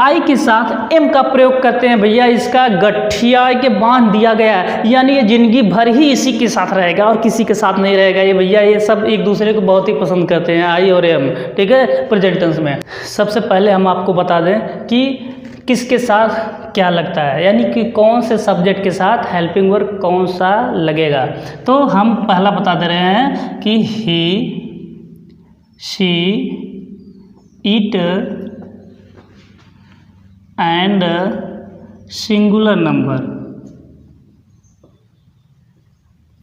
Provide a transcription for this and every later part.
आई के साथ एम का प्रयोग करते हैं भैया, इसका गठिया के बांध दिया गया है, यानी ये जिंदगी भर ही इसी के साथ रहेगा और किसी के साथ नहीं रहेगा। ये भैया ये सब एक दूसरे को बहुत ही पसंद करते हैं, आई और एम, ठीक है, प्रेजेंट टेंस में। सबसे पहले हम आपको बता दें कि किसके साथ क्या लगता है, यानी कि कौन से सब्जेक्ट के साथ हेल्पिंग वर्ब कौन सा लगेगा। तो हम पहला बता दे रहे हैं कि he, she, it and singular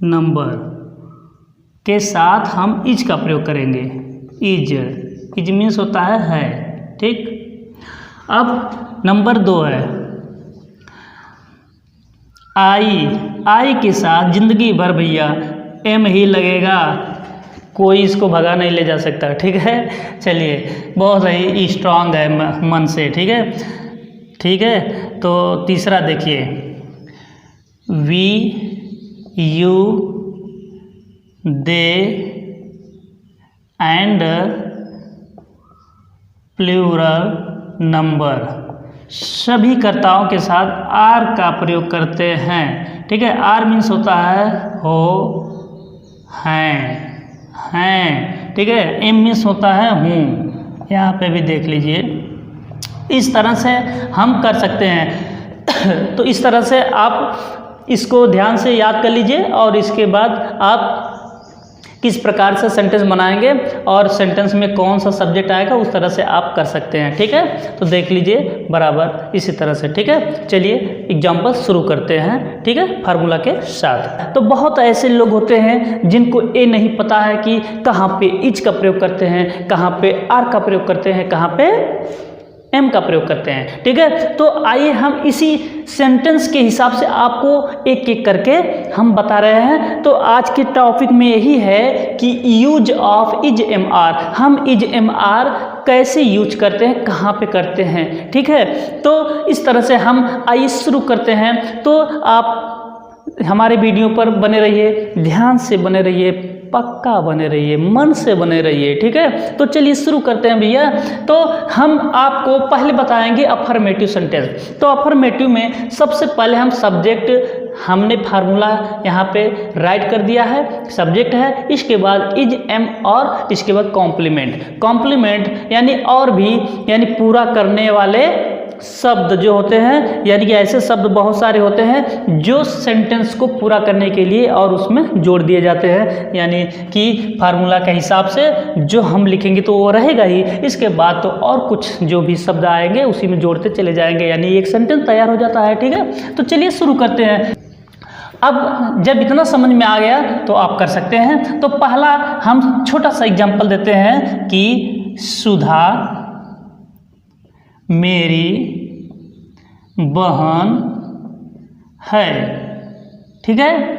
number के साथ हम इज का प्रयोग करेंगे। इज मीन्स होता है, ठीक। अब नंबर 2 है आई के साथ जिंदगी भर भैया एम ही लगेगा, कोई इसको भगा नहीं ले जा सकता, ठीक है। चलिए, बहुत ही स्ट्रांग है मन से, ठीक है, ठीक है। तो तीसरा देखिए, we, you, they and plural number सभी कर्ताओं के साथ आर का प्रयोग करते हैं, ठीक है। आर मीन्स होता है हो, हैं, ठीक है। एम मीन्स होता है हूँ, यहाँ पे भी देख लीजिए। इस तरह से हम कर सकते हैं। तो इस तरह से आप इसको ध्यान से याद कर लीजिए और इसके बाद आप किस प्रकार से सेंटेंस बनाएंगे और सेंटेंस में कौन सा सब्जेक्ट आएगा उस तरह से आप कर सकते हैं, ठीक है। तो देख लीजिए बराबर इसी तरह से, ठीक है। चलिए एग्जाम्पल शुरू करते हैं, ठीक है, फार्मूला के साथ। तो बहुत ऐसे लोग होते हैं जिनको ये नहीं पता है कि कहाँ पे इज का प्रयोग करते हैं, कहाँ पे आर का प्रयोग करते हैं, कहाँ पे एम का प्रयोग करते हैं, ठीक है। तो आइए हम इसी सेंटेंस के हिसाब से आपको एक एक करके हम बता रहे हैं। तो आज के टॉपिक में यही है कि use of is am are, हम इज एम आर कैसे यूज करते हैं, कहाँ पे करते हैं, ठीक है। तो इस तरह से हम आइए शुरू करते हैं। तो आप हमारे वीडियो पर बने रहिए, ध्यान से बने रहिए, पक्का बने रहिए, मन से बने रहिए, ठीक है। तो चलिए शुरू करते हैं भैया। तो हम आपको पहले बताएंगे अफर्मेटिव सेंटेंस। तो अफर्मेटिव में सबसे पहले हम सब्जेक्ट, हमने फार्मूला यहाँ पे राइट कर दिया है, सब्जेक्ट है, इसके बाद इज एम और इसके बाद कॉम्प्लीमेंट यानी और भी, यानी पूरा करने वाले शब्द जो होते हैं, यानी कि ऐसे शब्द बहुत सारे होते हैं जो सेंटेंस को पूरा करने के लिए और उसमें जोड़ दिए जाते हैं, यानी कि फार्मूला के हिसाब से जो हम लिखेंगे तो वो रहेगा ही, इसके बाद तो और कुछ जो भी शब्द आएंगे उसी में जोड़ते चले जाएंगे, यानी एक सेंटेंस तैयार हो जाता है, ठीक है। तो चलिए शुरू करते हैं। अब जब इतना समझ में आ गया तो आप कर सकते हैं। तो पहला हम छोटा सा एग्जाम्पल देते हैं कि सुधा मेरी बहन है, ठीक है।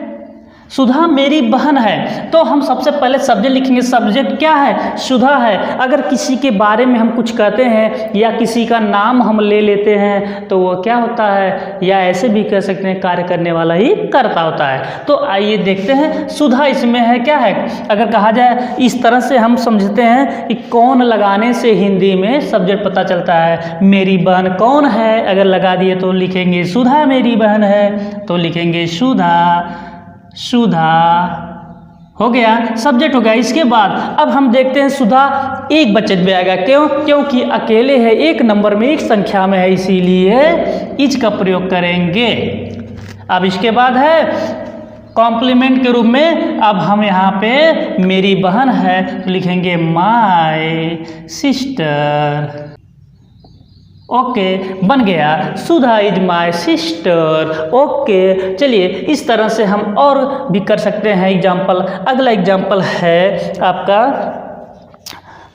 सुधा मेरी बहन है, तो हम सबसे पहले सब्जेक्ट लिखेंगे। सब्जेक्ट क्या है? सुधा है। अगर किसी के बारे में हम कुछ कहते हैं या किसी का नाम हम ले लेते हैं तो वो क्या होता है, या ऐसे भी कह सकते हैं कार्य करने वाला ही कर्ता होता है। तो आइए देखते हैं सुधा इसमें है, क्या है। अगर कहा जाए इस तरह से हम समझते हैं कि कौन लगाने से हिंदी में सब्जेक्ट पता चलता है। मेरी बहन कौन है, अगर लगा दिए तो लिखेंगे सुधा मेरी बहन है, तो लिखेंगे सुधा हो गया, सब्जेक्ट हो गया। इसके बाद अब हम देखते हैं सुधा एक वचन में आएगा, क्यों? क्योंकि अकेले है, एक नंबर में, एक संख्या में है, इसीलिए इज का प्रयोग करेंगे। अब इसके बाद है कॉम्प्लीमेंट के रूप में, अब हम यहाँ पे मेरी बहन है तो लिखेंगे माय सिस्टर। ओके, बन गया, सुधा इज माय सिस्टर। ओके, चलिए इस तरह से हम और भी कर सकते हैं एग्जाम्पल। अगला एग्जाम्पल है आपका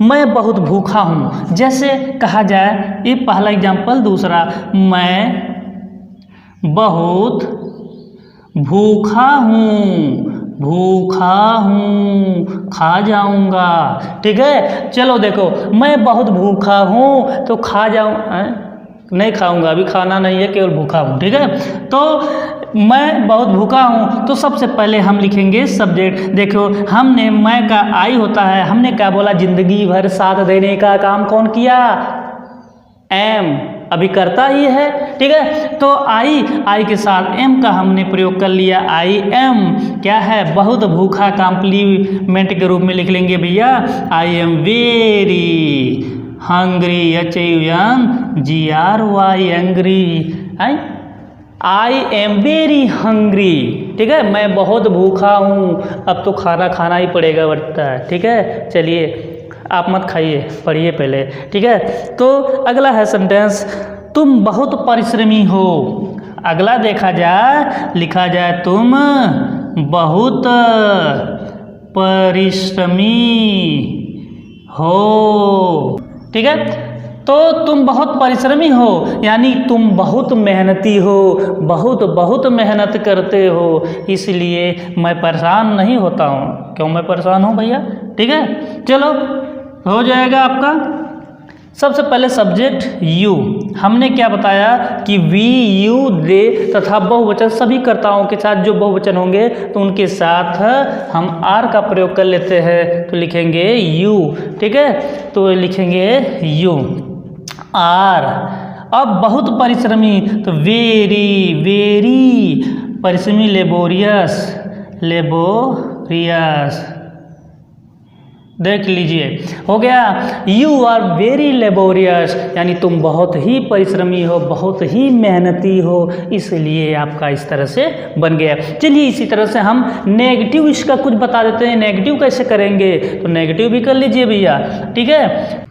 मैं बहुत भूखा हूँ। जैसे कहा जाए, ये पहला एग्जाम्पल। दूसरा, मैं बहुत भूखा हूँ, खा जाऊंगा, ठीक है। चलो देखो, मैं बहुत भूखा हूँ तो खा जाऊँ, नहीं खाऊंगा, अभी खाना नहीं है, केवल भूखा हूँ, ठीक है। तो मैं बहुत भूखा हूँ, तो सबसे पहले हम लिखेंगे सब्जेक्ट। देखो, हमने मैं का आई होता है, हमने क्या बोला, जिंदगी भर साथ देने का काम कौन किया? एम। अभी करता ही है, ठीक है। तो आई के साथ एम का हमने प्रयोग कर लिया, आई एम क्या है, बहुत भूखा, कॉम्प्लीमेंट के रूप में लिख लेंगे भैया, I am very hungry, HUNGRY angry, I am very hungry, ठीक है, मैं बहुत भूखा हूँ, अब तो खाना खाना ही पड़ेगा लगता है, ठीक है। चलिए आप मत खाइए, पढ़िए पहले, ठीक है। तो अगला है सेंटेंस, तुम बहुत परिश्रमी हो। अगला देखा जाए, लिखा जाए तुम बहुत परिश्रमी हो, ठीक है। तो तुम बहुत परिश्रमी हो यानी तुम बहुत मेहनती हो, बहुत मेहनत करते हो, इसलिए मैं परेशान नहीं होता हूँ। क्यों मैं परेशान हूँ भैया, ठीक है। चलो हो जाएगा आपका। सबसे पहले सब्जेक्ट यू, हमने क्या बताया कि वी, यू, दे तथा बहुवचन सभी कर्ताओं के साथ जो बहुवचन होंगे तो उनके साथ हम आर का प्रयोग कर लेते हैं, तो लिखेंगे यू, ठीक है। तो लिखेंगे यू आर। अब बहुत परिश्रमी तो वेरी परिश्रमी, लेबोरियस देख लीजिए हो गया। यू आर वेरी लेबोरियस यानी तुम बहुत ही परिश्रमी हो, बहुत ही मेहनती हो, इसलिए आपका इस तरह से बन गया। चलिए इसी तरह से हम नेगेटिव इसका कुछ बता देते हैं, नेगेटिव कैसे करेंगे, तो नेगेटिव भी कर लीजिए भैया, ठीक है।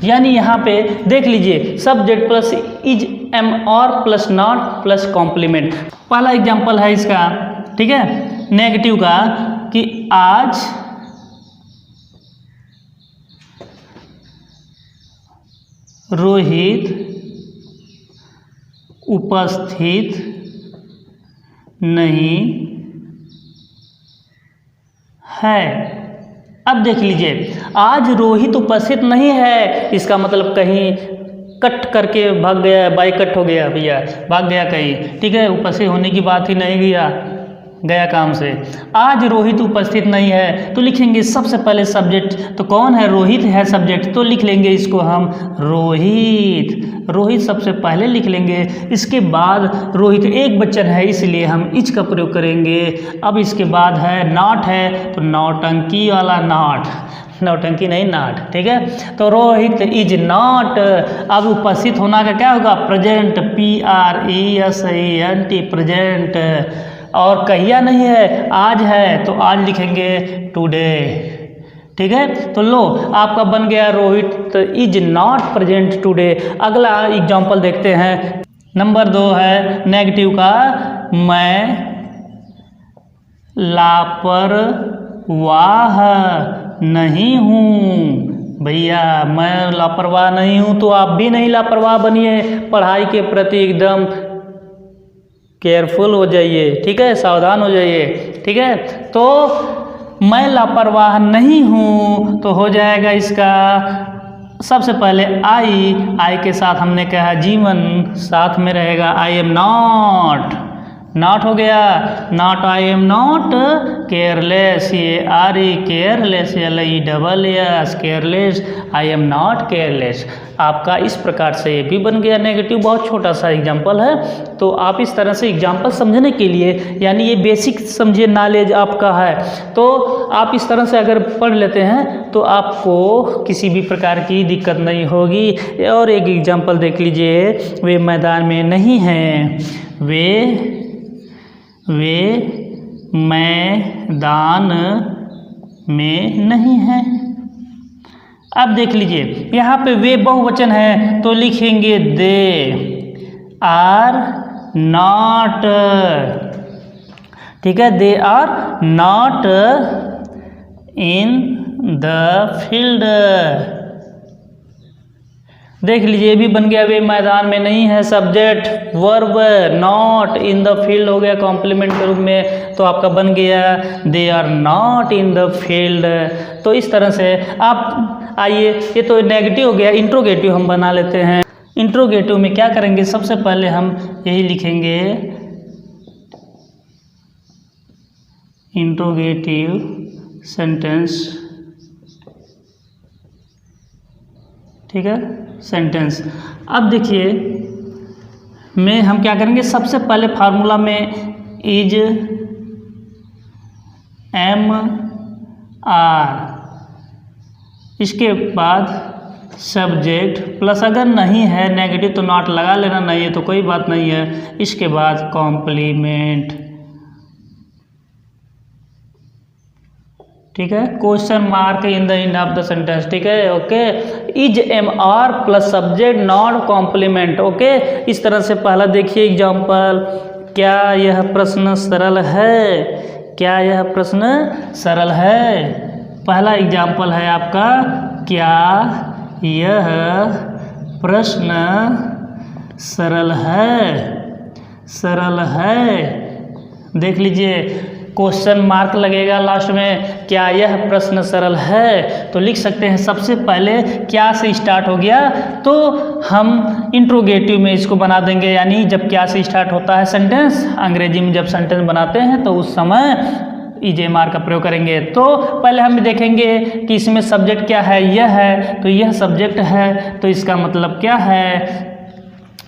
यानी यहाँ पे देख लीजिए सब्जेक्ट प्लस इज, एम और प्लस नॉट प्लस कॉम्प्लीमेंट। पहला एग्जांपल है इसका, ठीक है, नेगेटिव का, कि आज रोहित उपस्थित नहीं है। अब देख लीजिए आज रोहित उपस्थित नहीं है, इसका मतलब कहीं कट करके भाग गया, बाई कट हो गया भैया, भाग गया कहीं, ठीक है, उपस्थित होने की बात ही नहीं गया काम से। आज रोहित उपस्थित नहीं है तो लिखेंगे सबसे पहले सब्जेक्ट, तो कौन है, रोहित है सब्जेक्ट, तो लिख लेंगे इसको हम रोहित सबसे पहले लिख लेंगे। इसके बाद रोहित एक वचन है इसलिए हम इच का प्रयोग करेंगे। अब इसके बाद है नॉट है तो नौटंकी वाला नॉट, नौटंकी नहीं नाट, ठीक है। तो रोहित इज नॉट, अब उपस्थित होना का क्या होगा, प्रेजेंट, PRESENT प्रेजेंट। और कहिया नहीं है, आज है तो आज लिखेंगे टुडे, ठीक है। तो लो आपका बन गया Rohit is not present today. अगला एग्जांपल देखते हैं, नंबर 2 है नेगेटिव का, मैं लापरवाह नहीं हूँ। भैया मैं लापरवाह नहीं हूँ तो आप भी नहीं लापरवाह बनिए, पढ़ाई के प्रति एकदम केयरफुल हो जाइए, ठीक है, सावधान हो जाइए, ठीक है। तो मैं लापरवाह नहीं हूँ तो हो जाएगा इसका सबसे पहले आई के साथ हमने कहा जीवन, साथ में रहेगा आई एम नॉट हो गया, not I am not careless, ये RE careless, LESS careless, I am not careless. आपका इस प्रकार से ये भी बन गया नेगेटिव, बहुत छोटा सा एग्जाम्पल है। तो आप इस तरह से एग्जाम्पल समझने के लिए, यानी ये बेसिक समझिए नॉलेज आपका है, तो आप इस तरह से अगर पढ़ लेते हैं तो आपको किसी भी प्रकार की दिक्कत नहीं होगी। और एक एग्जाम्पल देख लीजिए, वे मैदान में नहीं हैं, वे मैदान में नहीं हैं। अब देख लीजिए यहाँ पे वे बहुवचन है तो लिखेंगे दे आर नॉट, ठीक है, they are not in the field. देख लीजिए भी बन गया, वे मैदान में नहीं है subject, verb not in the field हो गया कॉम्प्लीमेंट के रूप में, तो आपका बन गया they are not in the field. तो इस तरह से आप आइए, ये तो नेगेटिव हो गया, इंट्रोगेटिव हम बना लेते हैं। इंट्रोगेटिव में क्या करेंगे, सबसे पहले हम यही लिखेंगे इंट्रोगेटिव सेंटेंस ठीक है, सेंटेंस। अब देखिए हम क्या करेंगे, सबसे पहले फार्मूला में इज एम आर, इसके बाद सब्जेक्ट प्लस, अगर नहीं है नेगेटिव तो नॉट लगा लेना, नहीं है तो कोई बात नहीं है। इसके बाद कॉम्प्लीमेंट, ठीक है, question mark in the end of the sentence, ठीक है, okay. Is am are plus subject not complement, okay. इस तरह से पहला देखिए एग्जाम्पल, क्या यह प्रश्न सरल है, क्या यह प्रश्न सरल है। पहला एग्जाम्पल है आपका, क्या यह प्रश्न सरल है, सरल है। देख लीजिए क्वेश्चन मार्क लगेगा लास्ट में, क्या यह प्रश्न सरल है, तो लिख सकते हैं सबसे पहले क्या से स्टार्ट हो गया तो हम इंट्रोगेटिव में इसको बना देंगे, यानी जब क्या से स्टार्ट होता है सेंटेंस, अंग्रेजी में जब सेंटेंस बनाते हैं तो उस समय इज एम आर का प्रयोग करेंगे। तो पहले हम देखेंगे कि इसमें सब्जेक्ट क्या है, यह है, तो यह सब्जेक्ट है, तो इसका मतलब क्या है,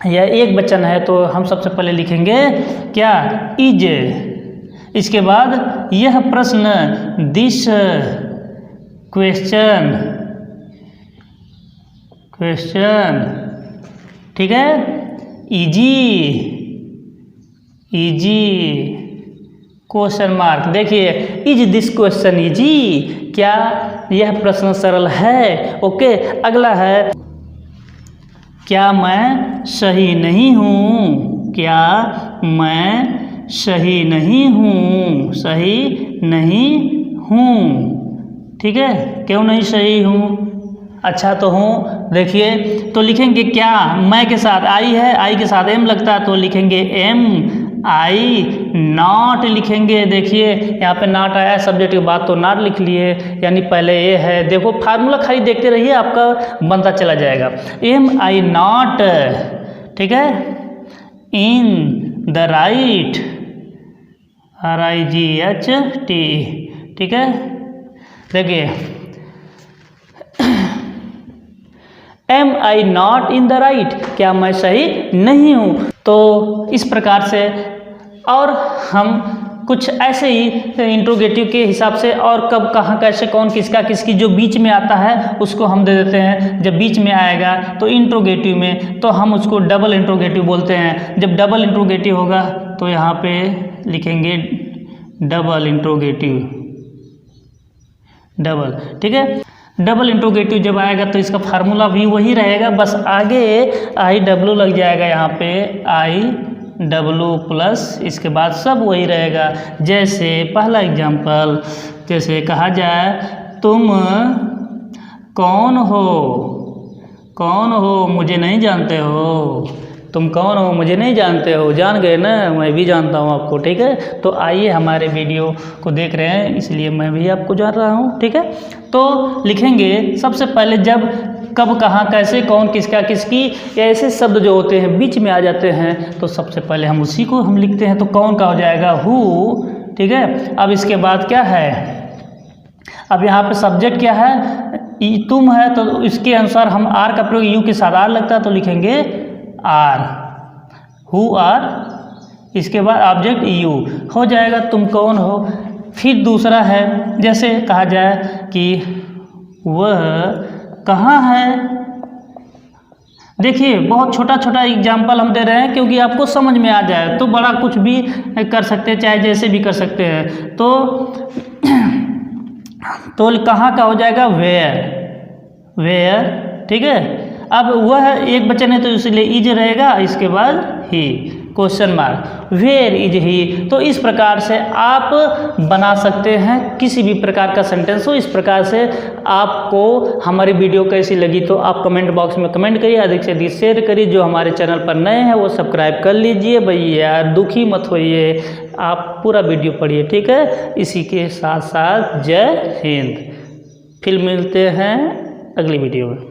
यह एक वचन है, तो हम सबसे पहले लिखेंगे क्या, इज। इसके बाद यह प्रश्न, दिस क्वेश्चन, क्वेश्चन, ठीक है, इजी, इजी, क्वेश्चन मार्क। देखिए इज दिस क्वेश्चन इजी, क्या यह प्रश्न सरल है, ओके। अगला है, क्या मैं सही नहीं हूँ, क्या मैं सही नहीं हूँ, सही नहीं हूँ, ठीक है, क्यों नहीं सही हूँ, अच्छा तो हूँ। देखिए तो लिखेंगे क्या, मैं के साथ आई है, आई के साथ एम लगता है तो लिखेंगे एम आई, नॉट लिखेंगे। देखिए यहाँ पे नॉट आया है, सब्जेक्ट के बाद तो नॉट लिख लिए, यानी पहले ये है। देखो फार्मूला खाली देखते रहिए, आपका बनता चला जाएगा। एम आई नॉट, ठीक है, इन द राइट, RIGHT, ठीक है। देखिए am I not in the right, क्या मैं सही नहीं हूँ। तो इस प्रकार से, और हम कुछ ऐसे ही इंट्रोगेटिव के हिसाब से, और कब कहाँ कैसे कौन किसका किसकी जो बीच में आता है उसको हम दे देते हैं। जब बीच में आएगा तो इंट्रोगेटिव में तो हम उसको डबल इंट्रोगेटिव बोलते हैं। जब डबल इंट्रोगेटिव होगा तो यहाँ पे लिखेंगे डबल इंट्रोगेटिव, डबल, ठीक है। डबल इंट्रोगेटिव जब आएगा तो इसका फार्मूला भी वही रहेगा, बस आगे IW लग जाएगा, यहाँ पे IW प्लस, इसके बाद सब वही रहेगा। जैसे पहला एग्जाम्पल, जैसे कहा जाए, तुम कौन हो, कौन हो मुझे नहीं जानते हो, तुम कौन हो मुझे नहीं जानते हो, जान गए ना, मैं भी जानता हूँ आपको, ठीक है। तो आइए, हमारे वीडियो को देख रहे हैं इसलिए मैं भी आपको जान रहा हूँ, ठीक है। तो लिखेंगे सबसे पहले, जब कब कहाँ कैसे कौन किसका किसकी ऐसे शब्द जो होते हैं बीच में आ जाते हैं तो सबसे पहले हम उसी को हम लिखते हैं। तो कौन का हो जाएगा हु, ठीक है। अब इसके बाद क्या है, अब यहाँ पे सब्जेक्ट क्या है, तुम है, तो इसके अनुसार हम आर का प्रयोग, यू के साथ आर लगता है तो लिखेंगे आर, हु आर। इसके बाद ऑब्जेक्ट यू हो जाएगा, तुम कौन हो। फिर दूसरा है, जैसे कहा जाए कि वह कहाँ है। देखिए बहुत छोटा छोटा एग्जाम्पल हम दे रहे हैं क्योंकि आपको समझ में आ जाए, तो बड़ा कुछ भी कर सकते हैं, चाहे जैसे भी कर सकते हैं। तो कहाँ का हो जाएगा वेयर, वेयर, ठीक है। अब वह एक वचन है तो इसलिए इज रहेगा, इसके बाद he, question mark, where is he. तो इस प्रकार से आप बना सकते हैं किसी भी प्रकार का सेंटेंस हो। इस प्रकार से आपको हमारी वीडियो कैसी लगी तो आप कमेंट बॉक्स में कमेंट करिए, अधिक से अधिक शेयर करिए। जो हमारे चैनल पर नए हैं वो सब्सक्राइब कर लीजिए भैया, दुखी मत होइए, आप पूरा वीडियो पढ़िए, ठीक है। इसी के साथ साथ जय हिंद। फिर मिलते हैं अगली वीडियो में।